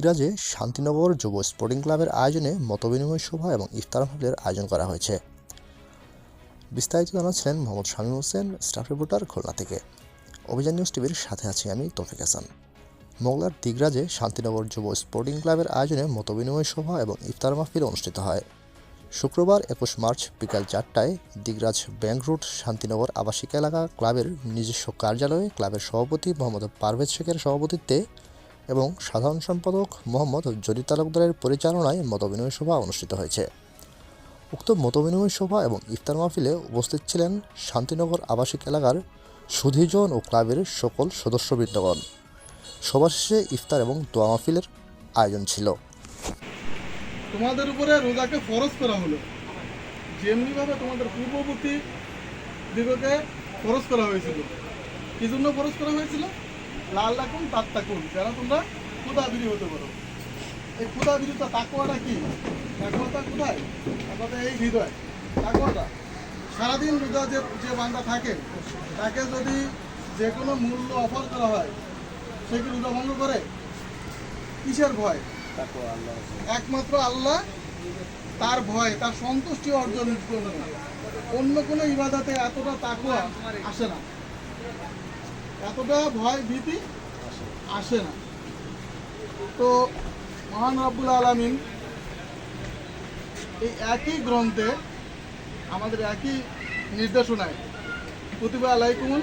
সিরাজে শান্তিনগর যুব স্পোর্টিং ক্লাবের আয়োজনে মতবিনিময় সভা এবং ইফতার মাহফিলের আয়োজন করা হয়েছে। বিস্তারিত জানাচ্ছেন মোহাম্মদ শামীম হোসেন, স্টাফ রিপোর্টার, খুলনা থেকে। অভিযান নিউজ টিভির সাথে আছি আমি তৌফিক হাসান। মোংলার দিগরাজে শান্তিনগর যুব স্পোর্টিং ক্লাবের আয়োজনে মতবিনিময় সভা এবং ইফতার মাহফিল অনুষ্ঠিত হয়। শুক্রবার 21 মার্চ বিকাল 4টায় দিগরাজ ব্যাংক রোড শান্তিনগর আবাসিক এলাকা ক্লাবের নিজস্ব কার্যালয়ে ক্লাবের সভাপতি মোহাম্মদ পারভেজ শেখের সভাপতিত্বে এবং সাধারণ সম্পাদক মোহাম্মদ জলি তালুকদারের পরিচালনায় মতবিনিময় সভা অনুষ্ঠিত হয়েছে। উক্ত মতবিনিময় সভা এবং ইফতার মাহফিলে উপস্থিত ছিলেন শান্তিনগর আবাসিক এলাকার সুধীজন ও ক্লাবের সকল সদস্যবৃন্দগণ। সভা শেষে ইফতার এবং দোয়া মাহফিলের আয়োজন ছিল। তোমাদের উপরে রোজাকে ফরজ করা হলো, যেমনিভাবে তোমাদের পূর্ববর্তী দিগকে ফরজ করা হয়েছিল। কি জন্য ফরজ করা হয়েছিল? লাল্লাকুম তাত্তাকুন, যেন তোমরা ক্ষুধাবিরি হতে পারো। এই ক্ষুধাবিরিতা তাকওয়াটা কি? একমাত্র কোথায়? একমাত্র এই হৃদয়। তাকওয়াটা সারাদিন রোজা যে বান্দা থাকে, তাকে যদি যে কোনো মূল্য অফার করা হয়, সে কি রোজা ভঙ্গ করে? কিসের ভয়? একমাত্র আল্লাহ, তার ভয়, তার সন্তুষ্টি অর্জনের জন্য। অন্য কোনো ইবাদতে এতটা তাকওয়া আসে না, এতটা ভয় ভীতি আসে না। তো মহান রব্বুল আলামিন এই একই গ্রন্থে আমাদের একই নির্দেশনায় কুতিবা আলাইকুমুল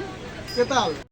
কিতাল